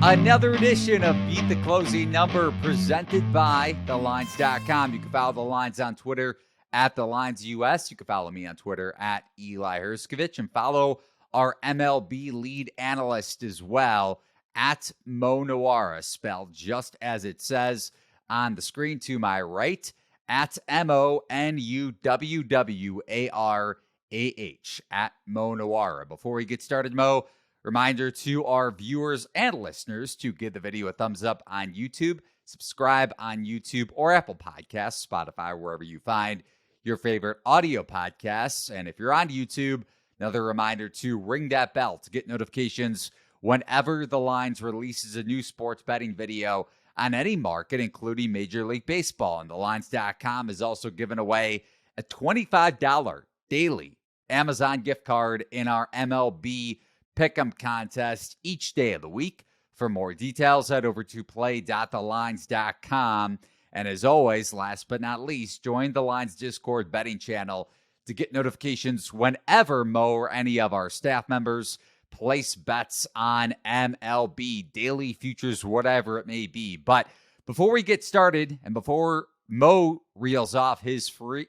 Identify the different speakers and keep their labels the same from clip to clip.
Speaker 1: Another edition of Beat the Closing Number presented by TheLines.com. You can follow The Lines on Twitter at TheLinesUS. You can follow me on Twitter at Eli Hershkovich and follow our MLB lead analyst as well at Nuwwarah, spelled just as it says on the screen to my right at MONUWWARAH at Nuwwarah. Before we get started, Mo, reminder to our viewers and listeners to give the video a thumbs up on YouTube, subscribe on YouTube or Apple Podcasts, Spotify, wherever you find your favorite audio podcasts. And if you're on YouTube, another reminder to ring that bell to get notifications whenever The Lines releases a new sports betting video on any market, including Major League Baseball. And TheLines.com is also giving away a $25 daily Amazon gift card in our MLB Pick'em contest each day of the week. For more details, head over to play.thelines.com. And as always, last but not least, join the Lines Discord betting channel to get notifications whenever Mo or any of our staff members place bets on MLB, daily futures, whatever it may be. But before we get started and before Mo reels off his free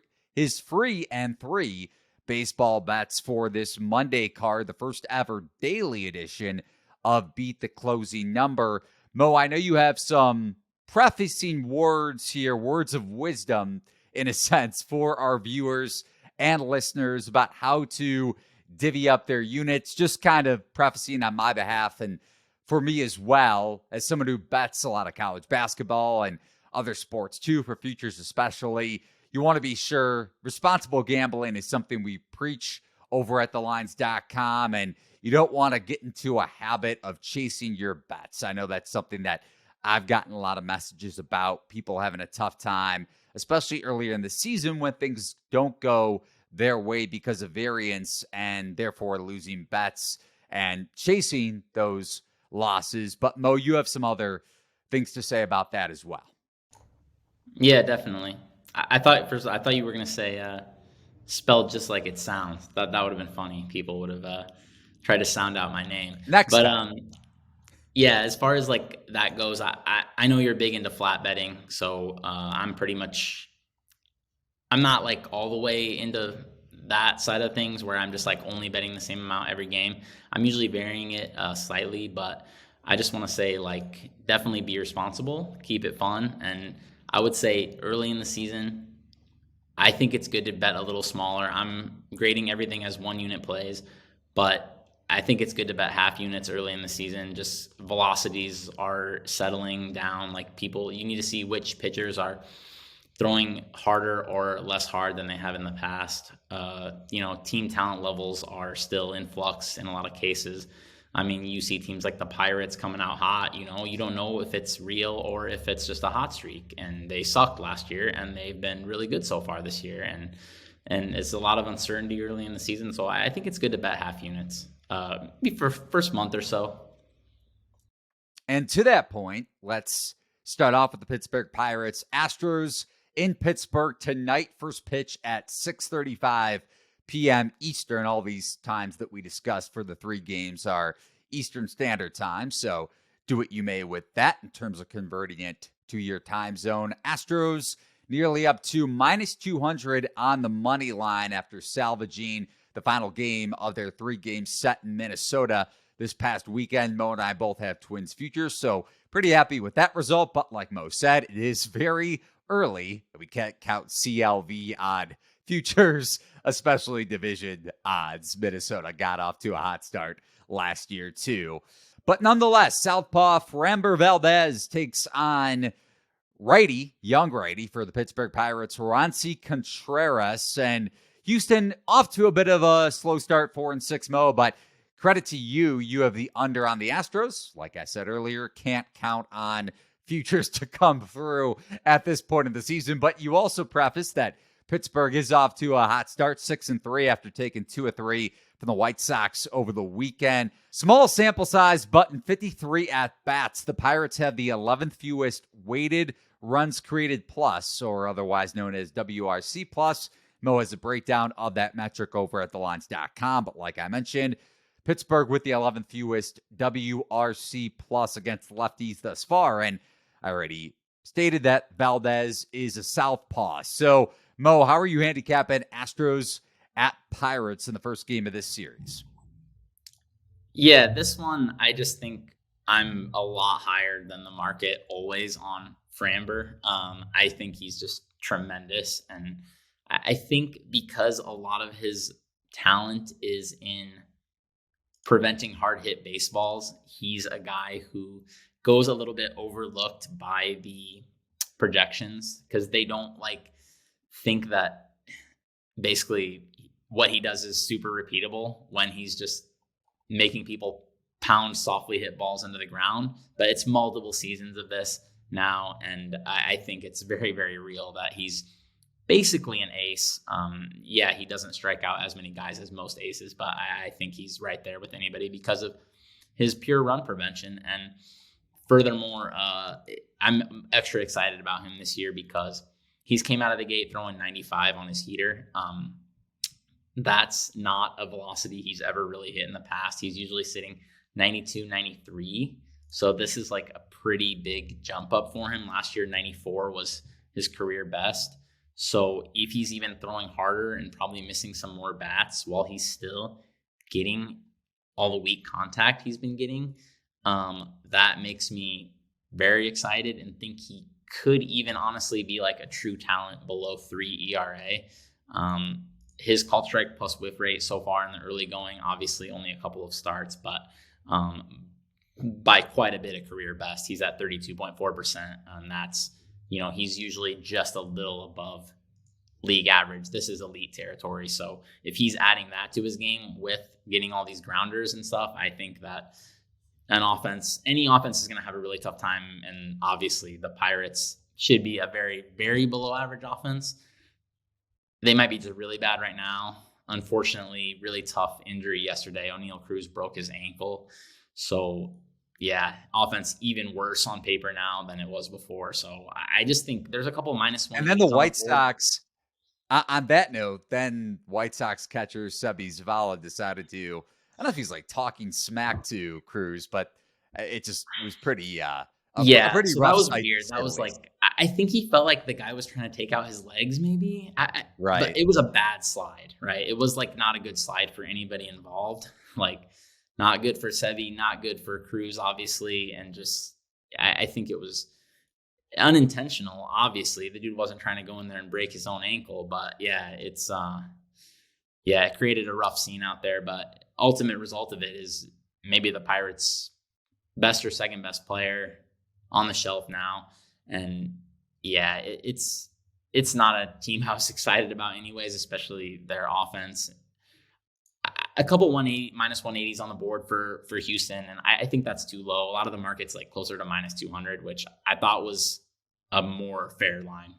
Speaker 1: and three baseball bets for this Monday card, the first ever daily edition of Beat the Closing Number. Mo, I know you have some prefacing words here, words of wisdom in a sense for our viewers and listeners about how to divvy up their units, just kind of prefacing on my behalf and for me as well, as someone who bets a lot of college basketball and other sports too, for futures especially. You want to be sure responsible gambling is something we preach over at thelines.com, and you don't want to get into a habit of chasing your bets. I know that's something that I've gotten a lot of messages about, people having a tough time, especially earlier in the season when things don't go their way because of variance and therefore losing bets and chasing those losses. But Mo, you have some other things to say about that as well.
Speaker 2: Yeah, definitely. I thought you were going to say spelled just like it sounds. That would have been funny. People would have tried to sound out my name. Yeah, as far as like that goes, I know you're big into flat betting, so I'm not like all the way into that side of things where I'm just like only betting the same amount every game. I'm usually varying it slightly, but I just want to say like definitely be responsible, keep it fun, and I would say early in the season, I think it's good to bet a little smaller. I'm grading everything as 1 unit plays, but I think it's good to bet half units early in the season. Just velocities are settling down. Like you need to see which pitchers are throwing harder or less hard than they have in the past. Team talent levels are still in flux in a lot of cases. I mean, you see teams like the Pirates coming out hot. You don't know if it's real or if it's just a hot streak. And they sucked last year, and they've been really good so far this year. And it's a lot of uncertainty early in the season. So I think it's good to bet half units maybe for first month or so.
Speaker 1: And to that point, let's start off with the Pittsburgh Pirates. Astros in Pittsburgh tonight. First pitch at 6:35 p.m. Eastern. All these times that we discussed for the three games are Eastern Standard Time, so do what you may with that in terms of converting it to your time zone. Astros nearly up to minus 200 on the money line after salvaging the final game of their three-game set in Minnesota this past weekend. Mo and I both have Twins futures, so pretty happy with that result, but like Mo said, it is very early. We can't count CLV odd futures, especially division odds. Minnesota got off to a hot start last year too. But nonetheless, Southpaw Framber Valdez takes on young righty for the Pittsburgh Pirates, Roansy Contreras. And Houston off to a bit of a slow start, 4-6, Mo, but credit to you. You have the under on the Astros. Like I said earlier, can't count on futures to come through at this point in the season. But you also prefaced that Pittsburgh is off to a hot start, 6-3 after taking 2 of 3 from the White Sox over the weekend. Small sample size, but in 53 at-bats, the Pirates have the 11th fewest weighted runs created plus, or otherwise known as WRC plus. Mo has a breakdown of that metric over at thelines.com, but like I mentioned, Pittsburgh with the 11th fewest WRC plus against lefties thus far. And I already stated that Valdez is a southpaw. So, Mo, how are you handicapping Astros at Pirates in the first game of this series?
Speaker 2: Yeah, this one, I just think I'm a lot higher than the market always on Framber. I think he's just tremendous. And I think because a lot of his talent is in preventing hard hit baseballs, he's a guy who goes a little bit overlooked by the projections because they don't think that basically what he does is super repeatable when he's just making people pound softly hit balls into the ground. But it's multiple seasons of this now, and I think it's very, very real that he's basically an ace. Yeah, he doesn't strike out as many guys as most aces, but I think he's right there with anybody because of his pure run prevention. And furthermore, I'm extra excited about him this year because he's came out of the gate throwing 95 on his heater. That's not a velocity he's ever really hit in the past. He's usually sitting 92, 93. So this is like a pretty big jump up for him. Last year, 94 was his career best. So if he's even throwing harder and probably missing some more bats while he's still getting all the weak contact he's been getting, that makes me very excited and think he could even honestly be like a true talent below 3 ERA. His called strike plus whiff rate so far in the early going, obviously only a couple of starts, but by quite a bit of career best. He's at 32.4%, and that's, he's usually just a little above league average. This is elite territory. So if he's adding that to his game with getting all these grounders and stuff, I think that any offense is going to have a really tough time. And obviously the Pirates should be a very, very below average offense. They might be just really bad right now. Unfortunately, really tough injury yesterday. O'Neal Cruz broke his ankle. So, yeah, offense even worse on paper now than it was before. So, I just think there's a couple -1.
Speaker 1: And then the White Sox, on that note, then White Sox catcher Sebi Zavala decided to, I don't know if he's like talking smack to Cruz, but it was pretty, pretty
Speaker 2: so
Speaker 1: rough.
Speaker 2: That was weird. That was like, I think he felt like the guy was trying to take out his legs, maybe.
Speaker 1: Right.
Speaker 2: But it was a bad slide, right? It was like not a good slide for anybody involved. Like, not good for Sevi, not good for Cruz, obviously. And just, I think it was unintentional, obviously. The dude wasn't trying to go in there and break his own ankle. But yeah, it created a rough scene out there. But ultimate result of it is maybe the Pirates' best or second best player on the shelf now. And yeah, it's not a team I was excited about anyways, especially their offense. A couple -180s on the board for Houston, and I think that's too low. A lot of the market's like closer to -200, which I thought was a more fair line.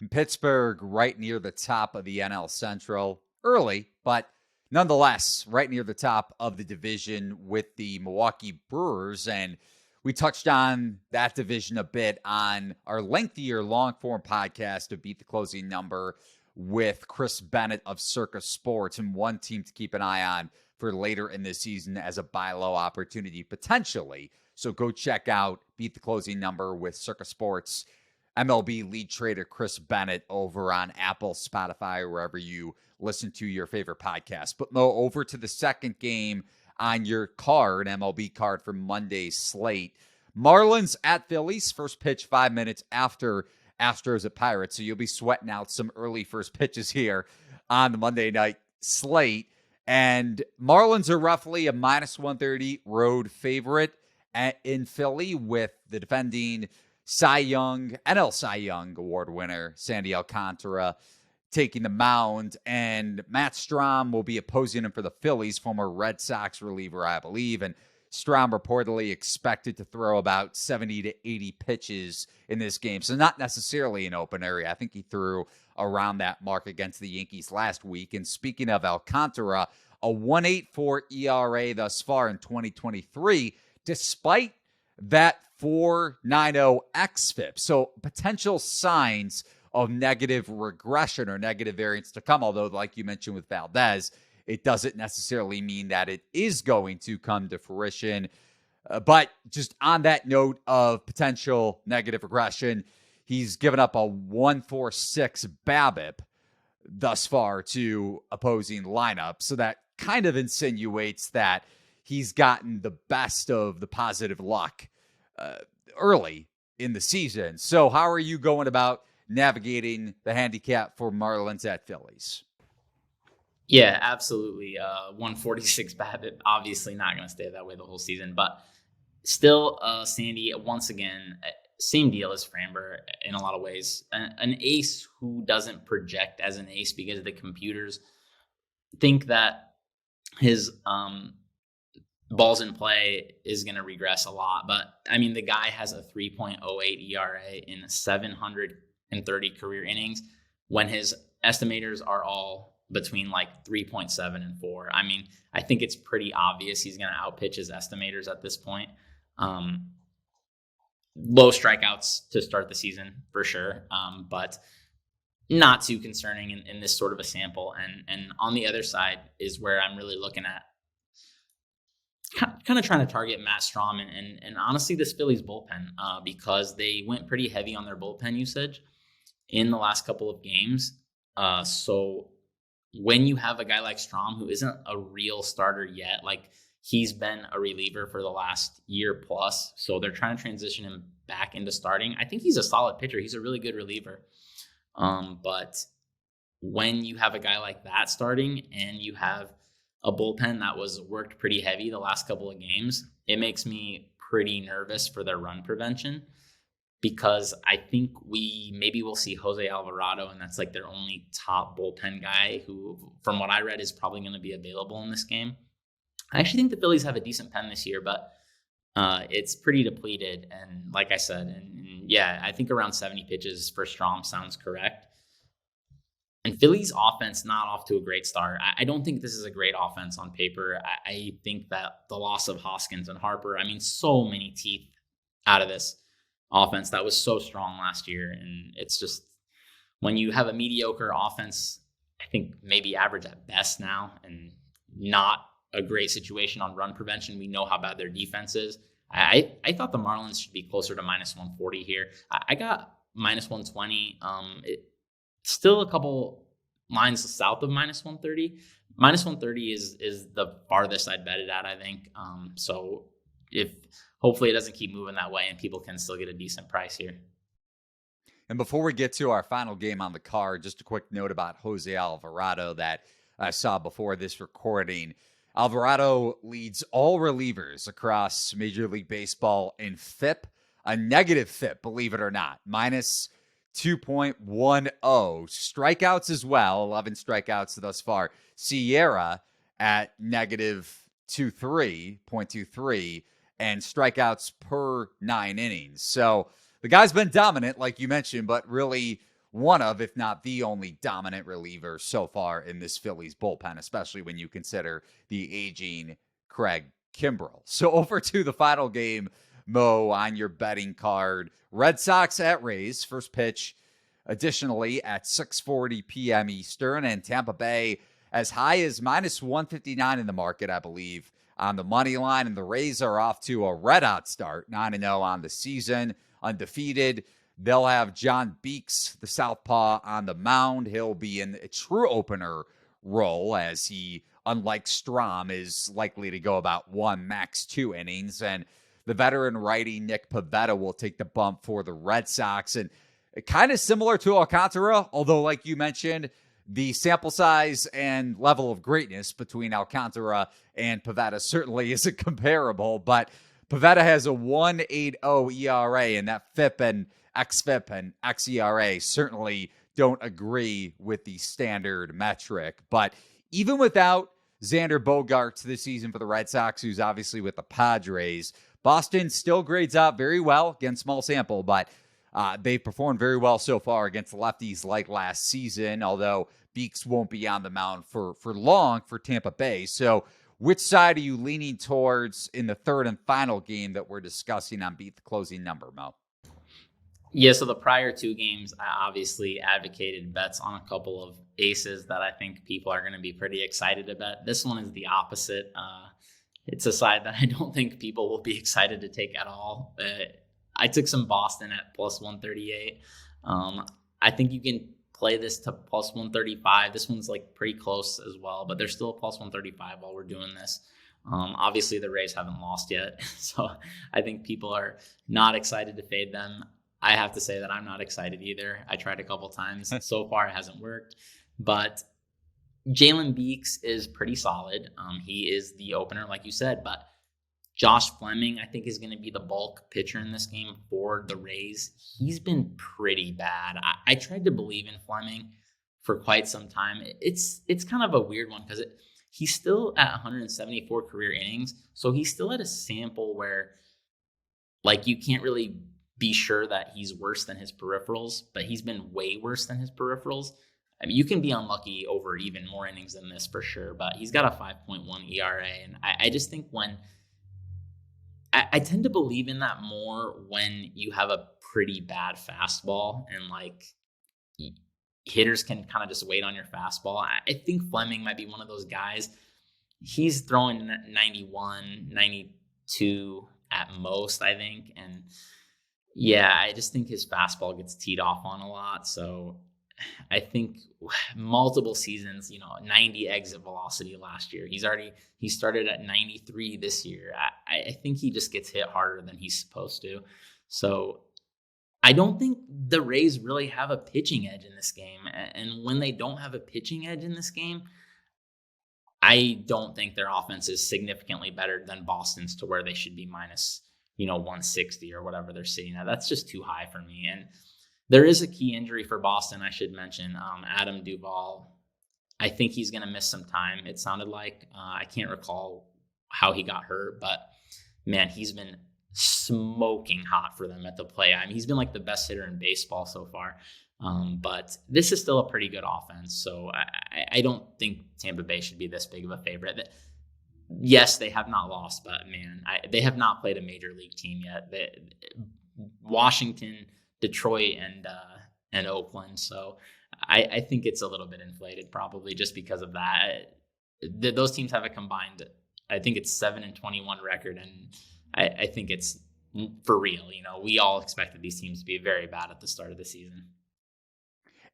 Speaker 1: In Pittsburgh, right near the top of the NL Central, early, but nonetheless, right near the top of the division with the Milwaukee Brewers. And we touched on that division a bit on our lengthier long-form podcast of Beat the Closing Number with Chris Bennett of Circa Sports, and one team to keep an eye on for later in the season as a buy low opportunity potentially. So go check out Beat the Closing Number with Circa Sports, MLB lead trader Chris Bennett over on Apple, Spotify, or wherever you listen to your favorite podcast. But Mo, over to the second game on your card, MLB card for Monday's slate. Marlins at Phillies, first pitch 5 minutes after Astros at Pirates. So you'll be sweating out some early first pitches here on the Monday night slate. And Marlins are roughly a -130 road favorite in Philly with the defending NL Cy Young Award winner, Sandy Alcantara, taking the mound. And Matt Strahm will be opposing him for the Phillies, former Red Sox reliever, I believe. And Strahm reportedly expected to throw about 70 to 80 pitches in this game. So not necessarily an open area. I think he threw around that mark against the Yankees last week. And speaking of Alcantara, a 1.84 ERA thus far in 2023, despite that 4.90 xFIP. So potential signs of negative regression or negative variance to come. Although, like you mentioned with Valdez, it doesn't necessarily mean that it is going to come to fruition. But just on that note of potential negative regression, he's given up a 1.46 BABIP thus far to opposing lineups. So that kind of insinuates that he's gotten the best of the positive luck early in the season. So how are you going about navigating the handicap for Marlins at Phillies?
Speaker 2: Yeah, absolutely. 146 BABIP, obviously not going to stay that way the whole season, but still, Sandy, once again, same deal as Framber in a lot of ways. An ace who doesn't project as an ace because the computers think that his balls in play is going to regress a lot. But, I mean, the guy has a 3.08 ERA in 730 career innings when his estimators are all between like 3.7 and 4. I mean, I think it's pretty obvious he's going to outpitch his estimators at this point. Low strikeouts to start the season for sure, but not too concerning in this sort of a sample. And on the other side is where I'm really looking at kind of trying to target Matt Strahm and honestly this Phillies bullpen because they went pretty heavy on their bullpen usage in the last couple of games. So when you have a guy like Strahm who isn't a real starter yet, like he's been a reliever for the last year plus, so they're trying to transition him back into starting. I think he's a solid pitcher. He's a really good reliever. But when you have a guy like that starting and you have a bullpen that was worked pretty heavy the last couple of games, it makes me pretty nervous for their run prevention because I think maybe we'll see Jose Alvarado, and that's like their only top bullpen guy who, from what I read, is probably going to be available in this game. I actually think the Phillies have a decent pen this year, but it's pretty depleted. And like I said, and yeah, I think around 70 pitches for Strahm sounds correct. And Phillies offense not off to a great start. I don't think this is a great offense on paper. I think that the loss of Hoskins and Harper, I mean, so many teeth out of this offense that was so strong last year. And it's just when you have a mediocre offense, I think maybe average at best now and not a great situation on run prevention. We know how bad their defense is. I thought the Marlins should be closer to minus 140 here. I got minus 120. Still a couple lines south of minus 130. Minus 130 is the farthest I'd bet it at, I think. So if hopefully it doesn't keep moving that way and people can still get a decent price here.
Speaker 1: And before we get to our final game on the card, just a quick note about Jose Alvarado that I saw before this recording. Alvarado leads all relievers across Major League Baseball in FIP, a negative FIP, believe it or not, minus 2.10. Strikeouts as well, 11 strikeouts thus far. Sierra at negative 0.23, and strikeouts per 9 innings. So the guy's been dominant, like you mentioned, but really one of, if not the only dominant reliever so far in this Phillies bullpen, especially when you consider the aging Craig Kimbrell. So over to the final game, Mo, on your betting card. Red Sox at Rays, first pitch, additionally at 6:40 p.m. Eastern, and Tampa Bay as high as minus 159 in the market, I believe, on the money line. And the Rays are off to a red-hot start, 9-0 on the season, undefeated. They'll have John Beeks, the southpaw, on the mound. He'll be in a true opener role as he, unlike Strahm, is likely to go about 1, max 2 innings. And the veteran righty Nick Pivetta will take the bump for the Red Sox. And kind of similar to Alcantara, although like you mentioned, the sample size and level of greatness between Alcantara and Pivetta certainly isn't comparable. But Pivetta has a 1.80 ERA, and that FIP and XFIP and XERA certainly don't agree with the standard metric. But even without Xander Bogaerts this season for the Red Sox, who's obviously with the Padres, Boston still grades out very well, again, small sample, but they've performed very well so far against lefties like last season, although Beeks won't be on the mound for long for Tampa Bay. So which side are you leaning towards in the third and final game that we're discussing on Beat the Closing Number, Mo?
Speaker 2: Yeah, so the prior two games, I obviously advocated bets on a couple of aces that I think people are going to be pretty excited about. This one is the opposite. It's a side that I don't think people will be excited to take at all. I took some Boston at plus 138. I think you can play this to plus 135. This one's like pretty close as well, but there's still a plus 135 while we're doing this. Obviously, the Rays haven't lost yet, so I think people are not excited to fade them. I have to say that I'm not excited either. I tried a couple times. So far, it hasn't worked. But Jalen Beeks is pretty solid. He is the opener, like you said. But Josh Fleming, I think, is going to be the bulk pitcher in this game for the Rays. He's been pretty bad. I tried to believe in Fleming for quite some time. It's kind of a weird one because he's still at 174 career innings. So he's still at a sample where, like, you can't really be sure that he's worse than his peripherals, but he's been way worse than his peripherals. I mean, you can be unlucky over even more innings than this for sure, but he's got a 5.1 ERA. And I just think I tend to believe in that more when you have a pretty bad fastball and like hitters can kind of just wait on your fastball. I think Fleming might be one of those guys. He's throwing 91, 92 at most, I think. And yeah, I just think his fastball gets teed off on a lot. So I think multiple seasons, 90 exit velocity last year. He started at 93 this year. I think he just gets hit harder than he's supposed to. So I don't think the Rays really have a pitching edge in this game. And when they don't have a pitching edge in this game, I don't think their offense is significantly better than Boston's to where they should be minus 160 or whatever they're sitting at. That's just too high for me. And there is a key injury for Boston, I should mention. Adam Duvall, I think he's going to miss some time, it sounded like. I can't recall how he got hurt, but man, he's been smoking hot for them at the plate. I mean, he's been like the best hitter in baseball so far. But this is still a pretty good offense. So I don't think Tampa Bay should be this big of a favorite. Yes, they have not lost, but man, they have not played a major league team yet. Washington, Detroit, and Oakland. So I think it's a little bit inflated, probably just because of that. Those teams have a combined, I think it's 7-21 record, and I think it's for real. We all expected these teams to be very bad at the start of the season.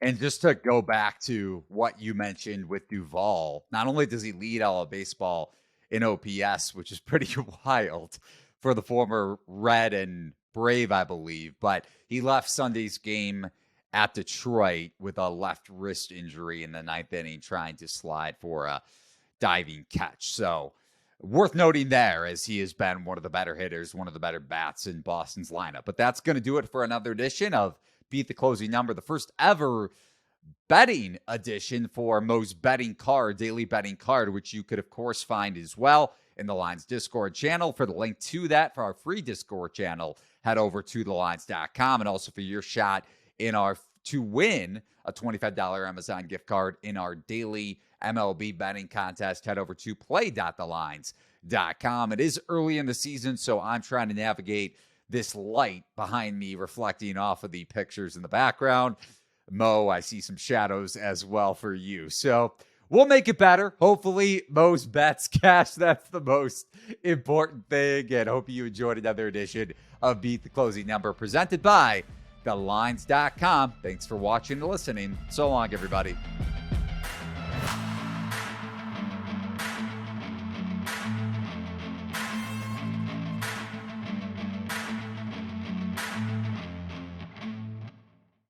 Speaker 1: And just to go back to what you mentioned with Duvall, not only does he lead all of baseball in OPS, which is pretty wild for the former Red and Brave, I believe, but he left Sunday's game at Detroit with a left wrist injury in the ninth inning, trying to slide for a diving catch. So worth noting there, as he has been one of the better hitters, one of the better bats in Boston's lineup. But that's going to do it for another edition of Beat the Closing Number, the first ever betting edition for Mo's Betting Card, daily betting card, which you could, of course, find as well in the Lines Discord channel. For the link to that, for our free Discord channel, head over to thelines.com. And also for your shot to win a $25 Amazon gift card in our daily MLB betting contest, head over to play.thelines.com. It is early in the season, so I'm trying to navigate this light behind me reflecting off of the pictures in the background. Mo, I see some shadows as well for you. So we'll make it better. Hopefully, Mo's bets cash. That's the most important thing. And hope you enjoyed another edition of Beat the Closing Number, presented by thelines.com. Thanks for watching and listening. So long, everybody.